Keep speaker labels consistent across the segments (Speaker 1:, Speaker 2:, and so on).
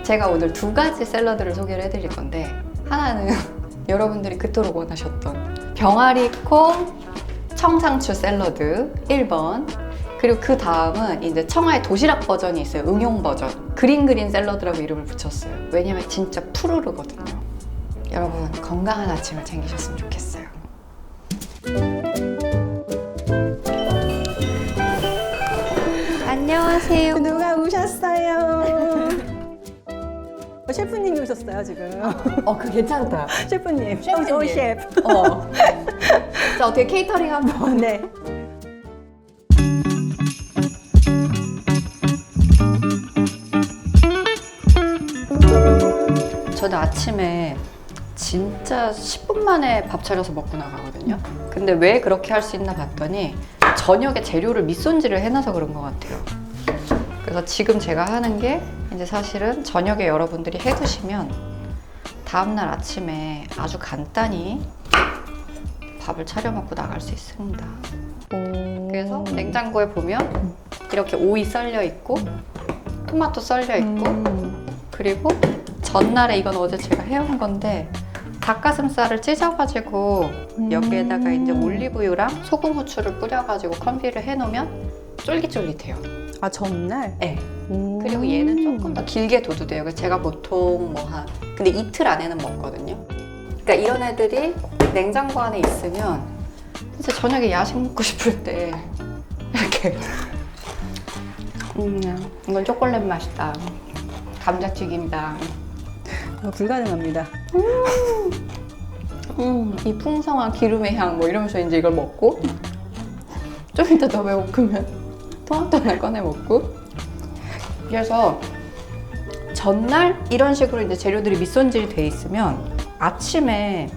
Speaker 1: 제가 오늘 두 가지 샐러드를 소개를 해드릴 건데, 하나는 여러분들이 그토록 원하셨던 병아리콩 청상추 샐러드 1번, 그리고 그 다음은 이제 청아의 도시락 버전이 있어요. 응용 버전. 그린 샐러드라고 이름을 붙였어요. 왜냐면 진짜 푸르르거든요. 여러분 건강한 아침을 챙기셨으면 좋겠어요. 안녕하세요.
Speaker 2: 누가 오셨어요? 셰프님이 오셨어요 지금.
Speaker 1: 그거 괜찮다.
Speaker 2: 셰프님.
Speaker 1: 셰프님.
Speaker 2: 오 셰프.
Speaker 1: 자, 어떻게 케이터링 한번.
Speaker 2: 네.
Speaker 1: 저는 아침에 진짜 10분 만에 밥 차려서 먹고 나가거든요. 근데 왜 그렇게 할 수 있나 봤더니 저녁에 재료를 밑손질을 해놔서 그런 것 같아요. 그래서 지금 제가 하는 게 이제 사실은 저녁에 여러분들이 해 드시면 다음날 아침에 아주 간단히 밥을 차려 먹고 나갈 수 있습니다. 그래서 냉장고에 보면 이렇게 오이 썰려 있고 토마토 썰려 있고 그리고 전날에, 이건 어제 제가 해온 건데, 닭가슴살을 찢어가지고 여기에다가 이제 올리브유랑 소금, 후추를 뿌려가지고 컨비를 해놓으면 쫄깃쫄깃해요.
Speaker 2: 아 전날?
Speaker 1: 네. 그리고 얘는 조금 더 길게 둬도 돼요. 그래서 제가 보통 근데 이틀 안에는 먹거든요. 그러니까 이런 애들이 냉장고 안에 있으면 이제 저녁에 야식 먹고 싶을 때 이렇게 이건 초콜릿 맛이다, 감자튀김이다,
Speaker 2: 이거 불가능합니다.
Speaker 1: 이 풍성한 기름의 향 뭐 이러면서 이제 이걸 먹고 좀 이따 더 배고프면 토마토 하나 꺼내 먹고. 그래서 전날 이런 식으로 이제 재료들이 밑손질이 돼 있으면 아침에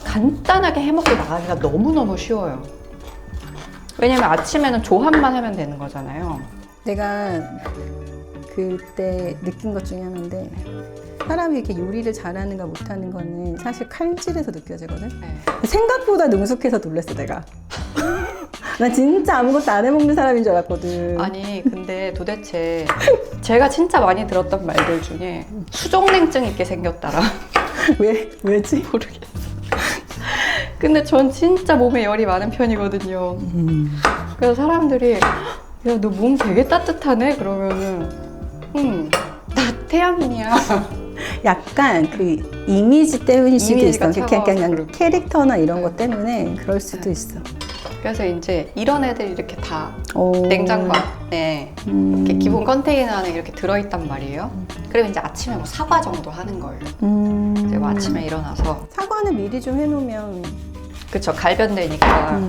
Speaker 1: 간단하게 해먹고 나가기가 너무너무 쉬워요. 왜냐면 아침에는 조합만 하면 되는 거잖아요.
Speaker 2: 내가 그때 느낀 것 중에 하나인데, 사람이 이렇게 요리를 잘하는가 못하는 거는 사실 칼질에서 느껴지거든.
Speaker 1: 네.
Speaker 2: 생각보다 능숙해서 놀랐어 내가. 난 진짜 아무것도 안 해먹는 사람인 줄 알았거든.
Speaker 1: 아니 근데 도대체 제가 진짜 많이 들었던 말들 중에 수족냉증 있게 생겼다라.
Speaker 2: 왜지?
Speaker 1: 모르겠어. 근데 전 진짜 몸에 열이 많은 편이거든요. 그래서 사람들이 야, 너 몸 되게 따뜻하네? 그러면은 나 태양인이야.
Speaker 2: 약간 그 이미지 때문일 수도
Speaker 1: 이미지가
Speaker 2: 있어.
Speaker 1: 차가워서
Speaker 2: 그냥
Speaker 1: 그렇고.
Speaker 2: 캐릭터나 이런 것 때문에 그럴 수도 있어.
Speaker 1: 그래서 이제 이런 애들이 이렇게 다
Speaker 2: 오.
Speaker 1: 냉장고 안에 이렇게 기본 컨테이너 안에 이렇게 들어있단 말이에요. 그리고 이제 아침에 뭐 사과 정도 하는 거예요. 이제 뭐 아침에 일어나서
Speaker 2: 사과는 미리 좀 해놓으면.
Speaker 1: 그쵸, 갈변되니까.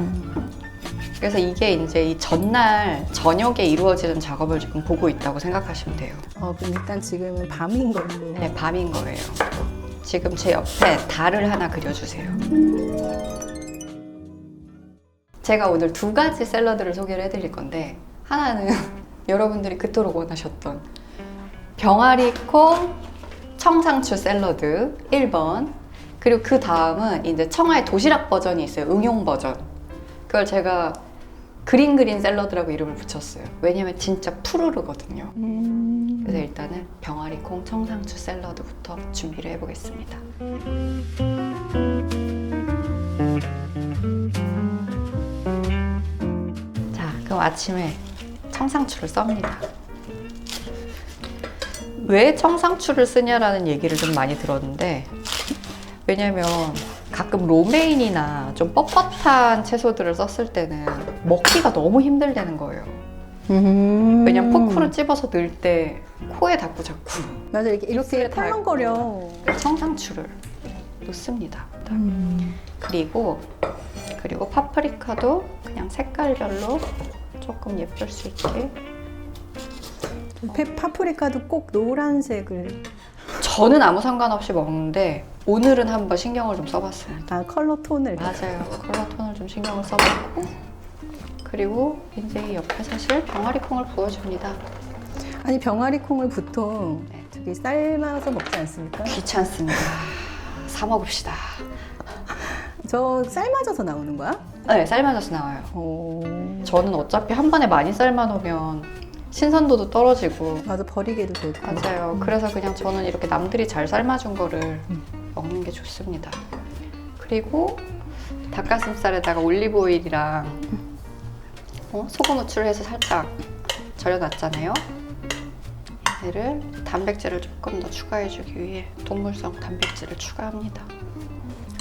Speaker 1: 그래서 이게 이제 이 전날 저녁에 이루어지는 작업을 지금 보고 있다고 생각하시면 돼요.
Speaker 2: 그럼 일단 지금은 밤인 걸로.
Speaker 1: 네, 밤인 거예요. 지금 제 옆에 달을 하나 그려주세요. 제가 오늘 두 가지 샐러드를 소개를 해드릴 건데, 하나는 여러분들이 그토록 원하셨던 병아리콩 청상추 샐러드 1번, 그리고 그 다음은 이제 청아의 도시락 버전이 있어요. 응용 버전. 그걸 제가 그린 샐러드라고 이름을 붙였어요. 왜냐면 진짜 푸르르거든요. 그래서 일단은 병아리콩 청상추 샐러드부터 준비를 해보겠습니다. 자, 그럼 아침에 청상추를 썹니다. 왜 청상추를 쓰냐라는 얘기를 좀 많이 들었는데, 왜냐면 가끔 로메인이나 좀 뻣뻣한 채소들을 썼을 때는 먹기가 너무 힘들다는 거예요. 왜냐면 포크로 찝어서 넣을 때 코에 닿고 자꾸.
Speaker 2: 맞아, 이렇게
Speaker 1: 입술에
Speaker 2: 털렁거려.
Speaker 1: 청상추를 넣습니다. 그리고 파프리카도 그냥 색깔별로 조금 예쁠 수 있게.
Speaker 2: 파프리카도 꼭 노란색을.
Speaker 1: 저는 아무 상관없이 먹는데 오늘은 한번 신경을 좀 써봤습니다.
Speaker 2: 아, 컬러 톤을.
Speaker 1: 맞아요. 컬러 톤을 좀 신경을 써봤고, 그리고 이제 이 옆에 사실 병아리콩을 부어줍니다.
Speaker 2: 아니, 병아리콩을 보통
Speaker 1: 네.
Speaker 2: 저기 삶아서 먹지 않습니까?
Speaker 1: 귀찮습니다. 사 먹읍시다.
Speaker 2: 저 삶아져서 나오는 거야?
Speaker 1: 네, 삶아져서 나와요.
Speaker 2: 오.
Speaker 1: 저는 어차피 한 번에 많이 삶아 놓으면 신선도도 떨어지고.
Speaker 2: 맞아, 버리게도 되고.
Speaker 1: 맞아요. 그래서 그냥 저는 이렇게 남들이 잘 삶아준 거를 먹는 게 좋습니다. 그리고 닭가슴살에다가 올리브 오일이랑 소금 후추를 해서 살짝 절여놨잖아요. 얘를 단백질을 조금 더 추가해주기 위해 동물성 단백질을 추가합니다.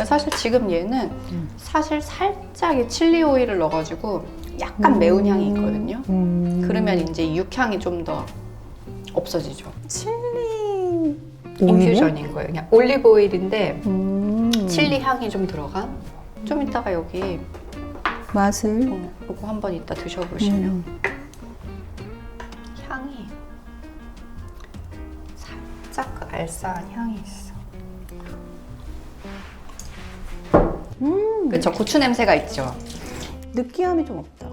Speaker 1: 사실 지금 얘는 사실 살짝 이 칠리 오일을 넣어가지고 약간 매운 향이 있거든요. 그러면 이제 이 육향이 좀 더 없어지죠.
Speaker 2: 칠리
Speaker 1: 인퓨전인 거예요. 그냥 올리브 오일인데 칠리
Speaker 2: 음.
Speaker 1: 향이 좀 들어간. 좀 이따가 여기
Speaker 2: 맛을
Speaker 1: 이거 한번 이따 드셔보시면 향이 살짝 그 알싸한 향이 있어. 그쵸, 고추 냄새가 있죠.
Speaker 2: 느끼함이 좀 없다.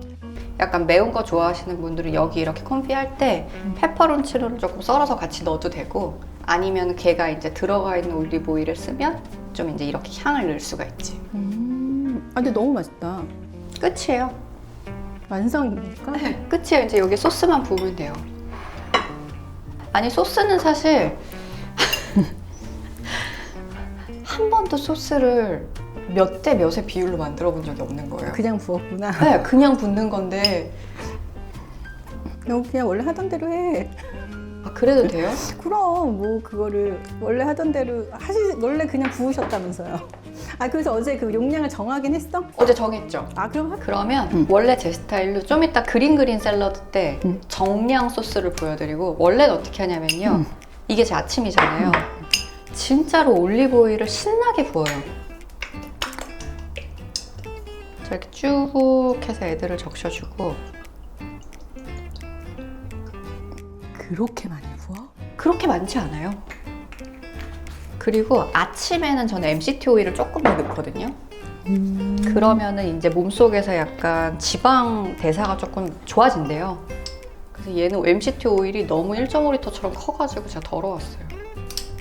Speaker 1: 약간 매운 거 좋아하시는 분들은 여기 이렇게 콤피 할 때 페퍼론치노를 조금 썰어서 같이 넣어도 되고, 아니면 걔가 이제 들어가 있는 올리브 오일을 쓰면 좀 이제 이렇게 향을 넣을 수가 있지.
Speaker 2: 아, 근데 너무 맛있다.
Speaker 1: 끝이에요.
Speaker 2: 완성입니까?
Speaker 1: 끝이에요. 이제 여기 소스만 부으면 돼요. 아니, 소스는 사실 한 번도 소스를 몇 대 몇의 비율로 만들어 본 적이 없는 거예요.
Speaker 2: 그냥 부었구나.
Speaker 1: 네, 그냥 붓는 건데.
Speaker 2: 여기 그냥 원래 하던 대로 해.
Speaker 1: 아, 그래도 돼요?
Speaker 2: 그럼 뭐 그거를 원래 하던 대로 원래 그냥 부으셨다면서요. 아, 그래서 어제 그 용량을 정하긴 했어?
Speaker 1: 어제 정했죠.
Speaker 2: 아, 그럼
Speaker 1: 그러면 원래 제 스타일로 좀 이따 그린 샐러드 때 정량 소스를 보여드리고, 원래는 어떻게 하냐면요. 이게 제 아침이잖아요. 진짜로 올리브 오일을 신나게 부어요. 이렇게 쭉 해서 애들을 적셔주고.
Speaker 2: 그렇게 많이 부어?
Speaker 1: 그렇게 많지 않아요. 그리고 아침에는 저는 MCT 오일을 조금 더 넣거든요. 그러면은 이제 몸속에서 약간 지방 대사가 조금 좋아진대요. 그래서 얘는 MCT 오일이 너무 1.5리터처럼 커가지고 제가 더러웠어요.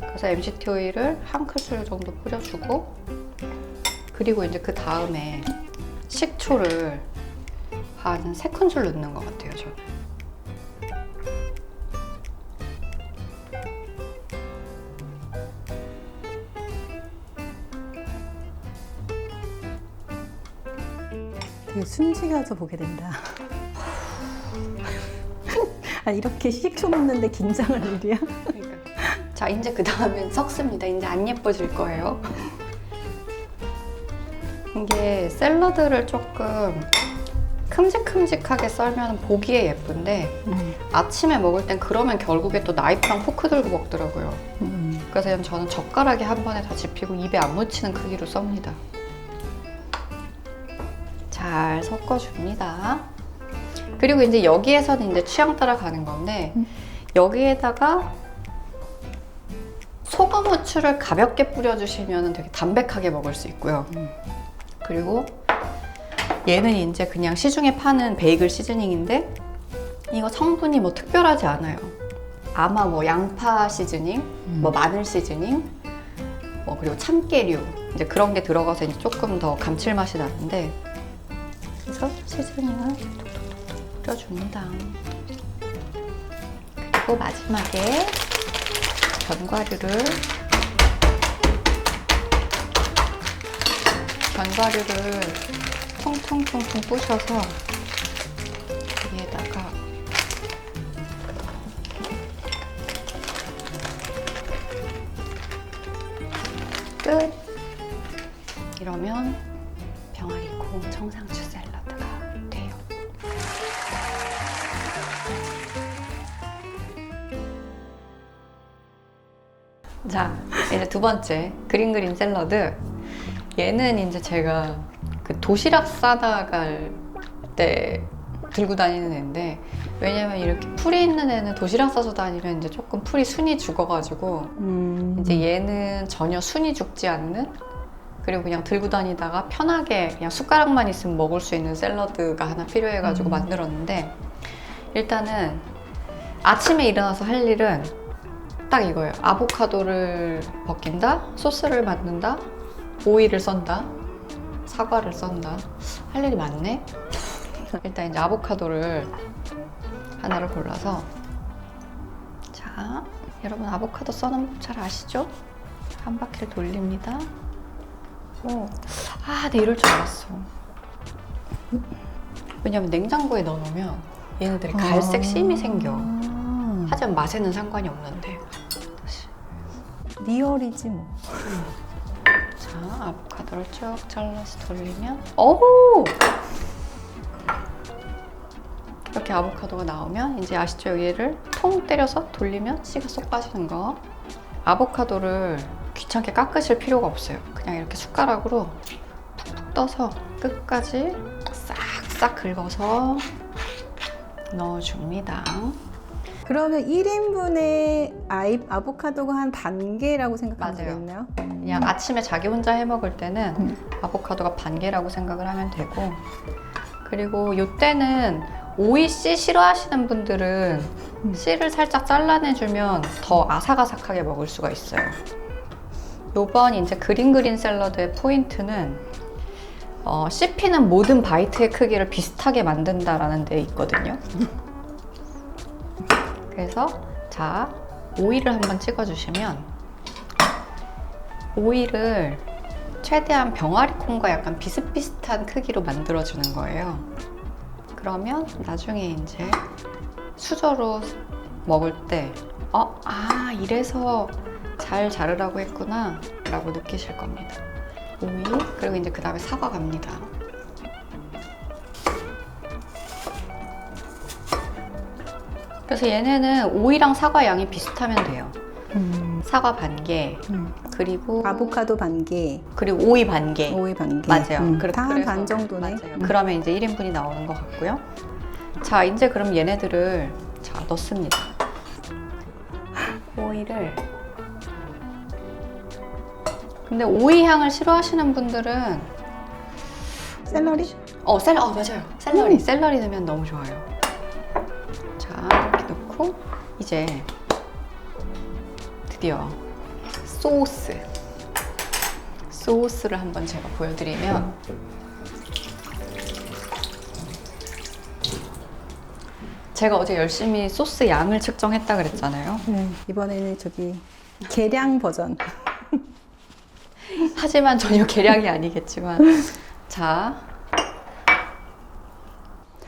Speaker 1: 그래서 MCT 오일을 한 큰술 정도 뿌려주고, 그리고 이제 그 다음에 식초를 한 3큰술 넣는 것 같아요, 저는.
Speaker 2: 되게 숨쉬면서 보게 된다. 아, 이렇게 식초 먹는데 긴장할 일이야?
Speaker 1: 그러니까. 자, 이제 그 다음엔 섞습니다. 이제 안 예뻐질 거예요. 이게 샐러드를 조금 큼직큼직하게 썰면 보기에 예쁜데 아침에 먹을 땐 그러면 결국에 또 나이프랑 포크 들고 먹더라고요. 그래서 그냥 저는 젓가락에 한 번에 다 집히고 입에 안 묻히는 크기로 썹니다. 잘 섞어줍니다. 그리고 이제 여기에서는 이제 취향 따라 가는 건데, 여기에다가 소금 후추를 가볍게 뿌려주시면 되게 담백하게 먹을 수 있고요. 그리고 얘는 이제 그냥 시중에 파는 베이글 시즈닝인데, 이거 성분이 뭐 특별하지 않아요. 아마 뭐 양파 시즈닝, 뭐 마늘 시즈닝, 뭐 그리고 참깨류, 이제 그런 게 들어가서 이제 조금 더 감칠맛이 나는데, 그래서 시즈닝을 톡톡톡 뿌려줍니다. 그리고 마지막에 견과류를 통통통통 부셔서 위에다가 끝! 이러면 병아리 고운 청상추 샐러드가 돼요. 자, 이제 두 번째 그린 샐러드. 얘는 이제 제가 그 도시락 싸다 갈 때 들고 다니는 애인데, 왜냐면 이렇게 풀이 있는 애는 도시락 싸서 다니면 이제 조금 풀이 순이 죽어가지고 이제 얘는 전혀 순이 죽지 않는, 그리고 그냥 들고 다니다가 편하게 그냥 숟가락만 있으면 먹을 수 있는 샐러드가 하나 필요해가지고 만들었는데, 일단은 아침에 일어나서 할 일은 딱 이거예요. 아보카도를 벗긴다, 소스를 만든다, 오이를 썬다, 사과를 썬다. 할 일이 많네? 일단 이제 아보카도를 하나를 골라서, 자, 여러분 아보카도 써는 법 잘 아시죠? 한 바퀴를 돌립니다. 오, 네, 이럴 줄 알았어. 왜냐면 냉장고에 넣어놓으면 얘네들이 갈색 심이 생겨. 하지만 맛에는 상관이 없는데. 다시.
Speaker 2: 리얼이지 뭐.
Speaker 1: 자, 아보카도를 쭉 잘라서 돌리면, 어우! 이렇게 아보카도가 나오면 이제 아시죠? 얘를 통 때려서 돌리면 씨가 쏙 빠지는 거. 아보카도를 귀찮게 깎으실 필요가 없어요. 그냥 이렇게 숟가락으로 푹푹 떠서 끝까지 싹싹 긁어서 넣어줍니다.
Speaker 2: 그러면 1인분의 아보카도가 한 반 개라고 생각하면
Speaker 1: 맞아요.
Speaker 2: 되겠나요?
Speaker 1: 그냥 아침에 자기 혼자 해 먹을 때는 아보카도가 반 개라고 생각을 하면 되고, 그리고 요때는 오이 씨 싫어하시는 분들은 씨를 살짝 잘라내주면 더 아삭아삭하게 먹을 수가 있어요. 요번 이제 그린 샐러드의 포인트는 씹히는 모든 바이트의 크기를 비슷하게 만든다라는 데 있거든요. 그래서 자, 오이를 한번 찍어주시면, 오이를 최대한 병아리 콩과 약간 비슷비슷한 크기로 만들어주는 거예요. 그러면 나중에 이제 수저로 먹을 때 이래서 잘 자르라고 했구나 라고 느끼실 겁니다. 오이, 그리고 이제 그 다음에 사과 갑니다. 그래서 얘네는 오이랑 사과 양이 비슷하면 돼요. 사과 반 개, 그리고
Speaker 2: 아보카도 반 개,
Speaker 1: 그리고 오이 반 개.
Speaker 2: 오이 반 개.
Speaker 1: 맞아요.
Speaker 2: 다 한 반 정도네.
Speaker 1: 맞아요. 그러면 이제 1인분이 나오는 것 같고요. 자, 이제 그럼 얘네들을 자 넣습니다. 오이를. 근데 오이 향을 싫어하시는 분들은
Speaker 2: 샐러리?
Speaker 1: 맞아요. 샐러리 넣으면 너무 좋아요. 자, 이렇게 넣고 이제 드디어 소스를 한번 제가 보여드리면, 제가 어제 열심히 소스 양을 측정했다 그랬잖아요.
Speaker 2: 이번에는 계량 버전.
Speaker 1: 하지만 전혀 계량이 아니겠지만, 자,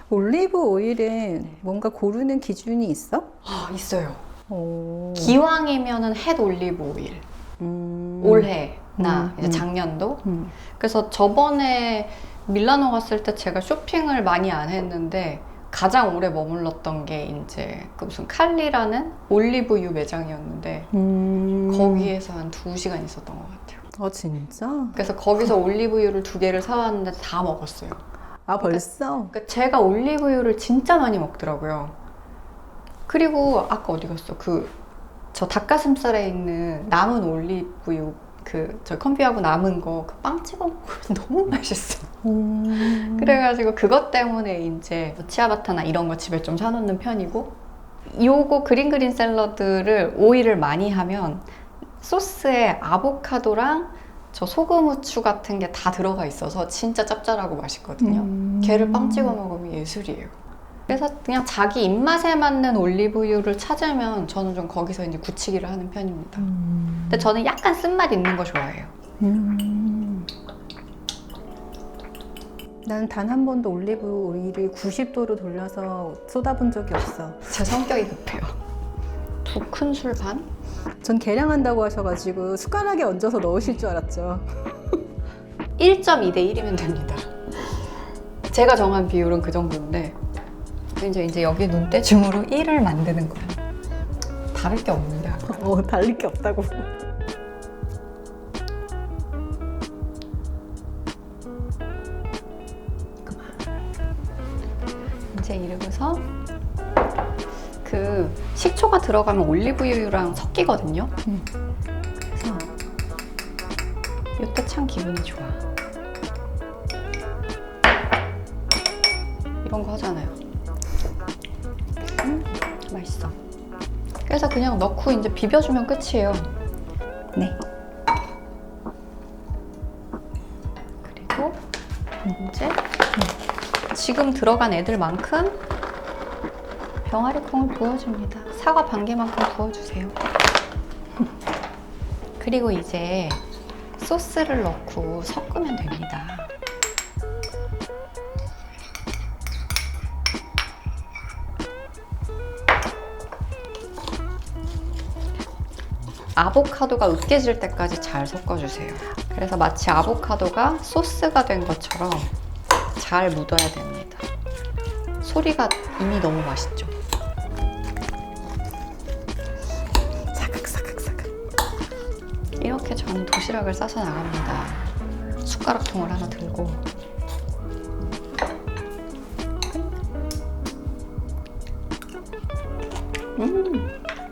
Speaker 2: 올리브 오일은 뭔가 고르는 기준이 있어?
Speaker 1: 있어요.
Speaker 2: 오.
Speaker 1: 기왕이면은 햇 올리브 오일. 올해나 이제 작년도. 그래서 저번에 밀라노 갔을 때 제가 쇼핑을 많이 안 했는데 가장 오래 머물렀던 게 이제 그 무슨 칼리라는 올리브유 매장이었는데 거기에서 한 2시간 있었던 것 같아요.
Speaker 2: 진짜?
Speaker 1: 그래서 거기서 올리브유를 2개를 사왔는데 다 먹었어요.
Speaker 2: 벌써?
Speaker 1: 그러니까 제가 올리브유를 진짜 많이 먹더라고요. 그리고 아까 어디 갔어? 저 닭가슴살에 있는 남은 올리브유, 저 컴비하고 남은 거 그 빵 찍어 먹으면 너무 맛있어. 그래가지고 그것 때문에 이제 치아바타나 이런 거 집에 좀 사놓는 편이고, 요거 그린 샐러드를 오일을 많이 하면 소스에 아보카도랑 저 소금 후추 같은 게 다 들어가 있어서 진짜 짭짤하고 맛있거든요. 걔를 빵 찍어 먹으면 예술이에요. 그래서 그냥 자기 입맛에 맞는 올리브유를 찾으면 저는 좀 거기서 이제 굳히기를 하는 편입니다. 근데 저는 약간 쓴맛 있는 거 좋아해요.
Speaker 2: 나는 단 한 번도 올리브 오일을 90도로 돌려서 쏟아본 적이 없어.
Speaker 1: 제 성격이 급해요. 2큰술 반?
Speaker 2: 전 계량한다고 하셔가지고 숟가락에 얹어서 넣으실 줄 알았죠.
Speaker 1: 1.2대 1이면 됩니다. 제가 정한 비율은 그 정도인데 이제 여기 눈대중으로 1을 만드는 거야. 다를 게 없는데 아까.
Speaker 2: 달릴 게 없다고.
Speaker 1: 이제 이러고서 그 식초가 들어가면 올리브유랑 섞이거든요. 그래서 이때 참 기분이 좋아. 이런 거 하잖아요. 맛있어. 그래서 그냥 넣고 이제 비벼주면 끝이에요.
Speaker 2: 네.
Speaker 1: 그리고 이제 지금 들어간 애들만큼 병아리콩을 부어줍니다. 사과 반 개만큼 부어주세요. 그리고 이제 소스를 넣고 섞으면 됩니다. 아보카도가 으깨질 때까지 잘 섞어주세요. 그래서 마치 아보카도가 소스가 된 것처럼 잘 묻어야 됩니다. 소리가 이미 너무 맛있죠?
Speaker 2: 사각사각사각.
Speaker 1: 이렇게 저는 도시락을 싸서 나갑니다. 숟가락통을 하나 들고.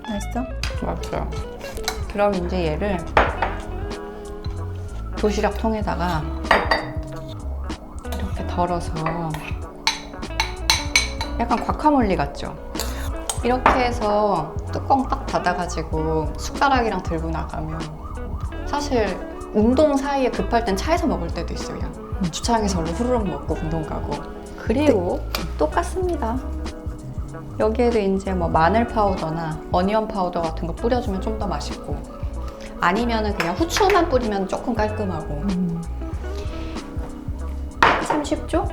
Speaker 2: 맛있어?
Speaker 1: 맞죠. 그럼 이제 얘를 도시락통에다가 이렇게 덜어서 약간 과카몰리 같죠? 이렇게 해서 뚜껑 딱 닫아가지고 숟가락이랑 들고 나가면 사실 운동 사이에 급할 땐 차에서 먹을 때도 있어요. 그냥 주차장에서 얼른 후루룩 먹고 운동 가고. 그리고 똑같습니다. 여기에도 이제 뭐 마늘 파우더나 어니언 파우더 같은 거 뿌려주면 좀 더 맛있고, 아니면은 그냥 후추만 뿌리면 조금 깔끔하고. 참 쉽죠?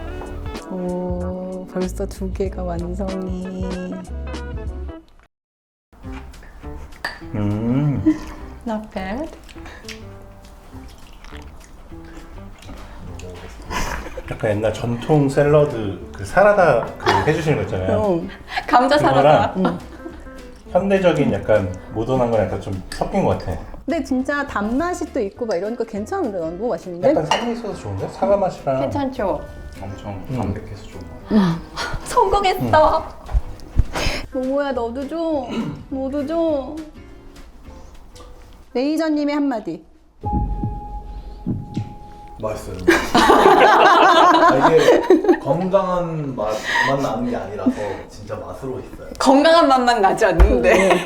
Speaker 2: 오, 벌써 2개가 완성이.
Speaker 1: Not bad.
Speaker 3: 약간 옛날 전통 샐러드 그 사라다 그 해주시는 거 있잖아요.
Speaker 1: 감자 사라다.
Speaker 3: 그거랑 현대적인 약간 모던한 거랑 약간 좀 섞인 것 같아.
Speaker 2: 근데 진짜 단맛이 또 있고 막 이러니까 괜찮은데 난 너무 맛있는데?
Speaker 3: 약간 산미 있어서 좋은데? 사과 맛이랑
Speaker 1: 괜찮죠?
Speaker 4: 엄청 담백해서 좋은 것 같아요.
Speaker 1: 성공했어.
Speaker 2: 모모야 너도 줘. 너도 줘. 매니저님의 한마디.
Speaker 4: 맛있어요. 아, 이게 건강한 맛만 나는 게 아니라서 진짜 맛으로 있어요.
Speaker 1: 건강한 맛만 나지 않는데.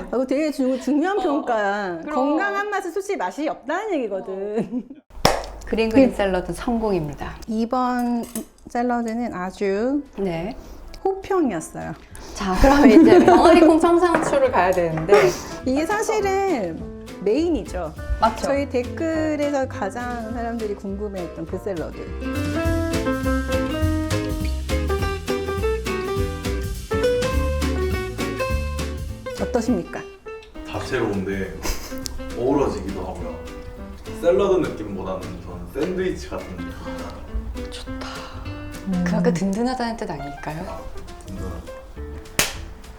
Speaker 2: 이거 되게 중요한 평가야.
Speaker 1: 그럼.
Speaker 2: 건강한 맛은 솔직히 맛이 없다는 얘기거든.
Speaker 1: 그린 샐러드 성공입니다.
Speaker 2: 이번 샐러드는 아주
Speaker 1: 네.
Speaker 2: 호평이었어요.
Speaker 1: 자, 그럼 이제 병아리콩 청상추를 가야 되는데.
Speaker 2: 이게 사실은 메인이죠.
Speaker 1: 맞죠?
Speaker 2: 저희 댓글에서 가장 사람들이 궁금해했던 그 샐러드. 어떠십니까?
Speaker 4: 다채로운데 어우러지기도 하고요. 샐러드 느낌보다는 저는 샌드위치 같은 느낌.
Speaker 1: 그만큼 든든하다는 뜻 아닐까요?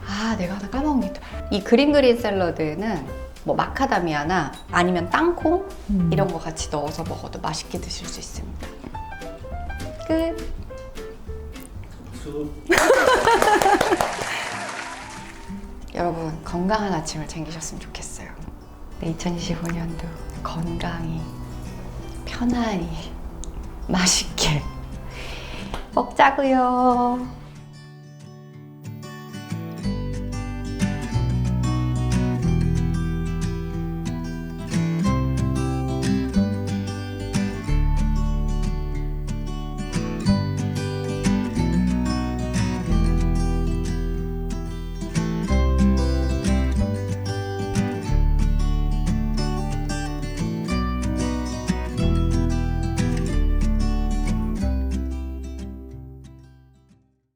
Speaker 1: 아, 내가 하나 까먹은 게 있다. 이 그린 샐러드는 뭐 마카다미아나 아니면 땅콩 이런 거 같이 넣어서 먹어도 맛있게 드실 수 있습니다. 끝.
Speaker 4: 수
Speaker 1: 여러분 건강한 아침을 챙기셨으면 좋겠어요. 2025년도 건강히 편안히 맛있게 먹자고요.